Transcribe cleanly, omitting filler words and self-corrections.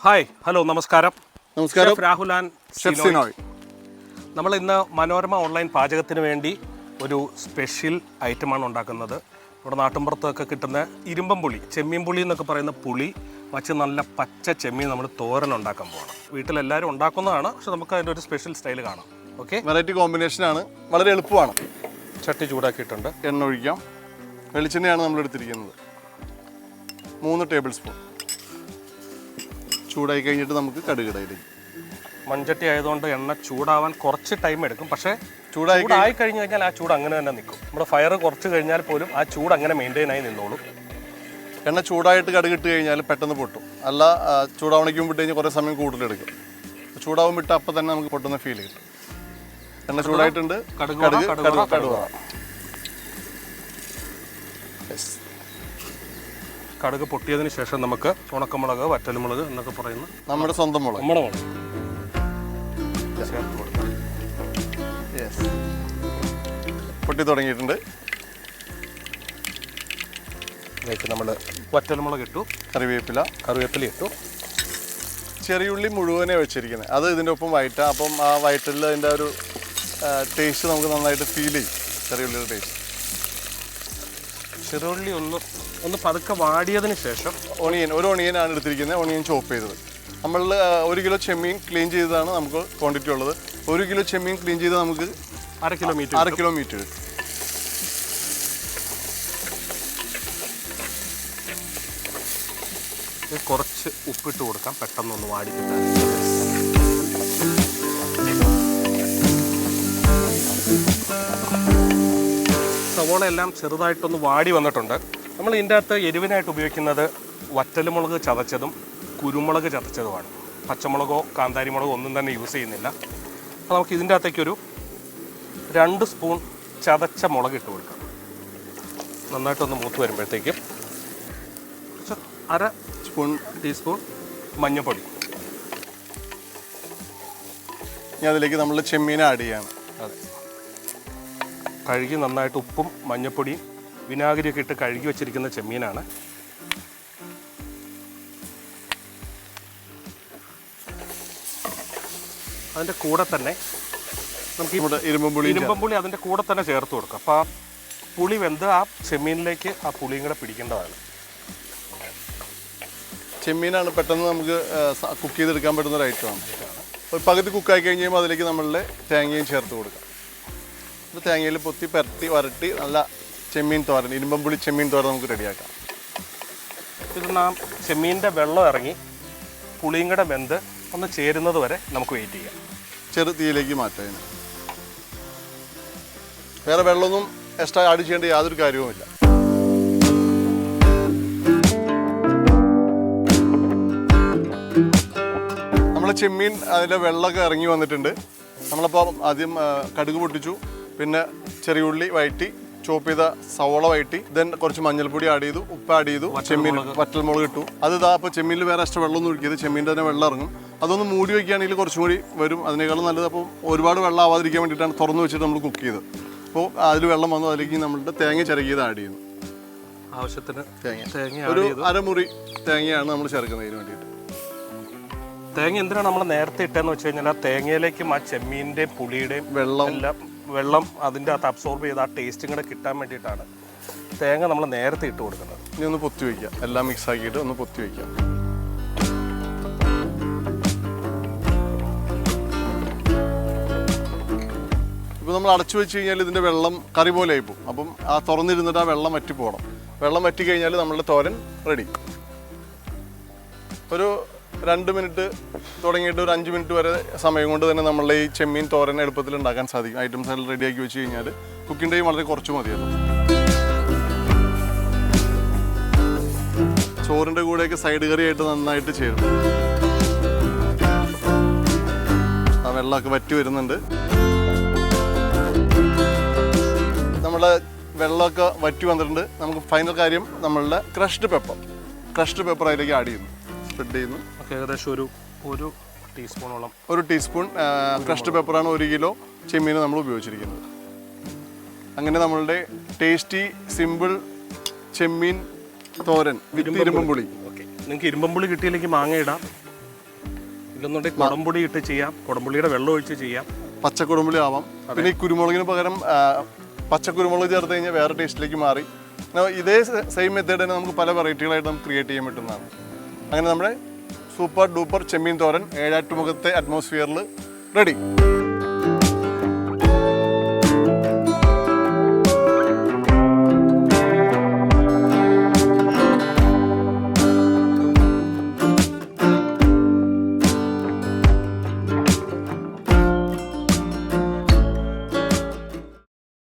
Hi hello നമസ്കാരം. നമസ്കാരം. Rahul and chef. നമ്മൾ ഇന്ന് മനോരമ ഓൺലൈൻ പാചകത്തിന് വേണ്ടി ഒരു സ്പെഷ്യൽ ഐറ്റമാണ് ഉണ്ടാക്കുന്നത്. നമ്മുടെ നാട്ടിൻപുറത്തൊക്കെ കിട്ടുന്ന ഇരുമ്പം പുളി, ചെമ്മീൻ പുളി എന്നൊക്കെ പറയുന്ന പുളി വച്ച് നല്ല പച്ച ചെമ്മീൻ നമ്മൾ തോരൻ ഉണ്ടാക്കാൻ പോകണം. വീട്ടിലെല്ലാവരും ഉണ്ടാക്കുന്നതാണ്, പക്ഷെ നമുക്ക് അതിൻ്റെ ഒരു സ്പെഷ്യൽ സ്റ്റൈൽ കാണാം. ഓക്കെ, വെറൈറ്റി കോമ്പിനേഷനാണ്, വളരെ എളുപ്പമാണ്. ചട്ടി ചൂടാക്കിയിട്ടുണ്ട്, എണ്ണ ഒഴിക്കാം. വെളിച്ചെണ്ണയാണ് നമ്മൾ എടുത്തിരിക്കുന്നത്, 3 ടേബിൾ സ്പൂൺ. ചൂടായി കഴിഞ്ഞിട്ട് നമുക്ക് കടുകിടയിലേക്ക്. മൺചട്ടി ആയതുകൊണ്ട് എണ്ണ ചൂടാവാൻ കുറച്ച് ടൈം എടുക്കും, പക്ഷേ ചൂടായി കഴിഞ്ഞ് കഴിഞ്ഞാൽ ആ ചൂട് അങ്ങനെ തന്നെ നിൽക്കും. നമ്മുടെ ഫയർ കുറച്ച് കഴിഞ്ഞാൽ പോലും ആ ചൂട് അങ്ങനെ മെയിൻറ്റെയിൻ ആയി നിന്നോളും. എണ്ണ ചൂടായിട്ട് കടുകിട്ട് കഴിഞ്ഞാൽ പെട്ടെന്ന് പൊട്ടും. അല്ല, ചൂടാവണിക്കും വിട്ട് കഴിഞ്ഞാൽ കുറേ സമയം കൂടുതലെടുക്കും. ചൂടാവും വിട്ട് അപ്പം തന്നെ നമുക്ക് പൊട്ടുന്ന ഫീൽ കിട്ടും. എണ്ണ ചൂടായിട്ടുണ്ട്. കടുക് പൊട്ടിയതിന് ശേഷം നമുക്ക് ഉണക്കമുളക്, വറ്റൽമുളക് എന്നൊക്കെ പറയുന്ന നമ്മുടെ സ്വന്തം മുളക് ചേർത്ത് കൊടുക്കാം. പൊട്ടി തുടങ്ങിയിട്ടുണ്ട്. അതിലേക്ക് നമ്മൾ വറ്റൽമുളക് ഇട്ടു, കറിവേപ്പില ഇട്ടു. ചെറിയുള്ളി മുഴുവനെ വെച്ചിരിക്കുന്നത്, അത് ഇതിൻ്റെ ഒപ്പം വയറ്റാം. അപ്പം ആ വയറ്റിൽ അതിൻ്റെ ഒരു ടേസ്റ്റ് നമുക്ക് നന്നായിട്ട് ഫീൽ ചെയ്യും. ചെറിയുള്ളിയുടെ ടേസ്റ്റ്. ചെറുള്ളി ഒന്ന് പതുക്കെ വാടിയതിന് ശേഷം ഒരു ഓണിയനാണ് എടുത്തിരിക്കുന്നത്. ഓണിയൻ ചോപ്പ് ചെയ്തത്. നമ്മൾ 1 കിലോ ചെമ്മീൻ ക്ലീൻ ചെയ്തതാണ് നമുക്ക് ക്വാണ്ടിറ്റി ഉള്ളത്. 1 കിലോ ചെമ്മീൻ ക്ലീൻ ചെയ്ത് നമുക്ക് 1/2 കിലോ മീറ്റ് കിട്ടും. കുറച്ച് ഉപ്പിട്ട് കൊടുക്കാം, പെട്ടെന്നൊന്ന് വാടി കിട്ടാൻ. സവോള എല്ലാം ചെറുതായിട്ടൊന്ന് വാടി വന്നിട്ടുണ്ട്. നമ്മൾ ഇതിൻ്റെ അകത്ത് എരിവിനായിട്ട് ഉപയോഗിക്കുന്നത് വറ്റൽമുളക് ചതച്ചതും കുരുമുളക് ചതച്ചതുമാണ്. പച്ചമുളകോ കാന്താരി മുളകോ ഒന്നും തന്നെ യൂസ് ചെയ്യുന്നില്ല. അപ്പോൾ നമുക്ക് ഇതിൻ്റെ അകത്തേക്കൊരു 2 സ്പൂൺ ചതച്ച മുളക് ഇട്ട് കൊടുക്കാം. നന്നായിട്ടൊന്ന് മൂത്ത് വരുമ്പോഴത്തേക്കും കുറച്ച് 1/2 ടീസ്പൂൺ മഞ്ഞൾപ്പൊടി. ഇനി അതിലേക്ക് നമ്മൾ ചെമ്മീൻ ആഡ് ചെയ്യാണ്. അതെ, കഴുകി നന്നായിട്ട് ഉപ്പും മഞ്ഞൾപ്പൊടിയും വിനാഗിരിയൊക്കെ ഇട്ട് കഴുകി വെച്ചിരിക്കുന്ന ചെമ്മീനാണ്. അതിൻ്റെ കൂടെ തന്നെ നമുക്ക് ഇരുമ്പുളി അതിൻ്റെ കൂടെ തന്നെ ചേർത്ത് കൊടുക്കാം. അപ്പോൾ ആ പുളി വെന്ത് ആ ചെമ്മീനിലേക്ക് ആ പുളിയും കൂടെ പിടിക്കേണ്ടതാണ്. ചെമ്മീനാണ് പെട്ടെന്ന് നമുക്ക് കുക്ക് ചെയ്തെടുക്കാൻ പറ്റുന്ന ഒരു ഐറ്റമാണ്. ഒരു പകുതി കുക്കായി കഴിഞ്ഞ് കഴിയുമ്പോൾ അതിലേക്ക് നമ്മളുടെ തേങ്ങയും ചേർത്ത് കൊടുക്കാം. ഒരു തേങ്ങയിൽ പൊത്തി പരട്ടി വരട്ടി നല്ല ചെമ്മീൻ തോരൻ, ഇരുമ്പുളി ചെമ്മീൻ തോരൻ നമുക്ക് റെഡിയാക്കാം. ഇത് നാം ചെമ്മീൻ്റെ വെള്ളം ഇറങ്ങി പുളിയും കൂടെ വെന്ത് ഒന്ന് ചേരുന്നത് വരെ നമുക്ക് വെയിറ്റ് ചെയ്യാം. ചെറു തീയിലേക്ക് മാറ്റാം. വേറെ വെള്ളമൊന്നും എക്സ്ട്രാ ആഡ് ചെയ്യേണ്ട യാതൊരു കാര്യവുമില്ല. നമ്മൾ ചെമ്മീൻ അതിൻ്റെ വെള്ളമൊക്കെ ഇറങ്ങി വന്നിട്ടുണ്ട്. നമ്മളപ്പോൾ ആദ്യം കടുക് പൊട്ടിച്ചു, പിന്നെ ചെറിയുള്ളി വഴറ്റി, ചോപ്പ് ചെയ്ത സവോള വഴറ്റി, ദെൻ കുറച്ച് മഞ്ഞൾപ്പൊടി ആഡ് ചെയ്തു, ഉപ്പ് ആഡ് ചെയ്തു, ചെമ്മീൻ വറ്റൽമുളക് ഇട്ടു. അത് ഇതാ. അപ്പോൾ ചെമ്മീനിൽ വേറെ എക്സ്ട്രാ വെള്ളമൊന്നും ഒഴിക്കിയത്, ചെമ്മീൻ്റെ തന്നെ വെള്ളം ഇറങ്ങും. അതൊന്ന് മൂടി വയ്ക്കുകയാണെങ്കിൽ കുറച്ചും കൂടി വരും. അതിനേക്കാളും നല്ലത്. അപ്പോൾ ഒരുപാട് വെള്ളം ആവാതിരിക്കാൻ വേണ്ടിയിട്ടാണ് തുറന്നു വെച്ചിട്ട് നമ്മൾ കുക്ക് ചെയ്തത്. അപ്പോൾ അതിൽ വെള്ളം വന്നു, അതിലേക്ക് നമ്മളുടെ തേങ്ങ ചിരകിയത് ആഡ് ചെയ്യുന്നു. ആവശ്യത്തിന് തേങ്ങ ഒരു 1/2 മുറി തേങ്ങയാണ് നമ്മൾ ചേർക്കുന്നതിന് വേണ്ടിയിട്ട്. തേങ്ങ എന്തിനാണ് നമ്മൾ നേരത്തെ ഇട്ടതെന്ന് വെച്ച് കഴിഞ്ഞാൽ ആ തേങ്ങയിലേക്കും ആ ചെമ്മീൻ്റെയും പുളിയുടെയും വെള്ളം അതിൻ്റെ അകത്ത് അബ്സോർബ് ചെയ്ത് ആ ടേസ്റ്റും കൂടെ കിട്ടാൻ വേണ്ടിയിട്ടാണ് തേങ്ങ നമ്മൾ നേരത്തെ ഇട്ട് കൊടുക്കുന്നത്. ഇനി ഒന്ന് പൊത്തി വയ്ക്കുക, എല്ലാം മിക്സ് ആക്കിയിട്ട് ഒന്ന് പൊത്തി വയ്ക്കുക. ഇപ്പോൾ നമ്മൾ അടച്ചു വെച്ച് കഴിഞ്ഞാൽ ഇതിൻ്റെ വെള്ളം കറി പോലെ ആയിപ്പോവും. അപ്പം ആ തുറന്നിരുന്നിട്ട് ആ വെള്ളം വറ്റി പോകണം. വെള്ളം വറ്റി കഴിഞ്ഞാൽ നമ്മളുടെ തോരൻ റെഡി. ഒരു 2 മിനിറ്റ് തുടങ്ങിയിട്ട് ഒരു 5 മിനിറ്റ് വരെ സമയം കൊണ്ട് തന്നെ നമ്മളെ ഈ ചെമ്മീൻ തോരൻ എളുപ്പത്തിൽ ഉണ്ടാക്കാൻ സാധിക്കും. ഐറ്റംസ് എല്ലാം റെഡിയാക്കി വെച്ച് കഴിഞ്ഞാൽ കുക്കിംഗ് ടൈം വളരെ കുറച്ച് മതിയല്ലോ. ചോറിൻ്റെ കൂടെയൊക്കെ സൈഡ് കറിയായിട്ട് നന്നായിട്ട് ചേരും. ആ വെള്ളമൊക്കെ വറ്റി വരുന്നുണ്ട്. നമ്മളെ വെള്ളമൊക്കെ വറ്റി വന്നിട്ടുണ്ട്. നമുക്ക് ഫൈനൽ കാര്യം നമ്മളുടെ ക്രഷ്ഡ് പെപ്പർ അതിലേക്ക് ആഡ് ചെയ്യുന്നു, സ്പ്രെഡ് ചെയ്യുന്നു. ഏകദേശം ഒരു ടീസ്പൂണോളം. 1 ടീസ്പൂൺ ക്രഷ്ഡ് പെപ്പറാണ് 1 കിലോ ചെമ്മീന് നമ്മൾ ഉപയോഗിച്ചിരിക്കുന്നത്. അങ്ങനെ നമ്മളുടെ ടേസ്റ്റി സിമ്പിൾ ചെമ്മീൻ തോരൻ വിത്ത് ഇരുമ്പുളി. ഓക്കെ, നിങ്ങൾക്ക് ഇരുമ്പുളി കിട്ടിയില്ലെങ്കിൽ മാങ്ങ ഇടാം, ഇല്ലെന്നുണ്ടെങ്കിൽ കുടംപുളി ഇട്ട് ചെയ്യാം, കുടംപുളിയുടെ വെള്ളം ഒഴിച്ച് ചെയ്യാം, പച്ചക്കുരുമുളി ആവാം. പിന്നെ ഈ കുരുമുളകിന് പകരം പച്ചക്കുരുമുളക് ചേർത്ത് കഴിഞ്ഞാൽ വേറെ ടേസ്റ്റിലേക്ക് മാറി. ഇതേ സെയിം മെത്തേഡ് തന്നെ നമുക്ക് പല വെറൈറ്റികളായിട്ട് നമുക്ക് ക്രിയേറ്റ് ചെയ്യാൻ പറ്റുന്നതാണ്. അങ്ങനെ നമ്മുടെ സൂപ്പർ ഡൂപ്പർ ചെമ്മീൻ തോരൻ ഏഴാറ്റുമുഖത്തെ അറ്റ്മോസ്ഫിയറിൽ റെഡി.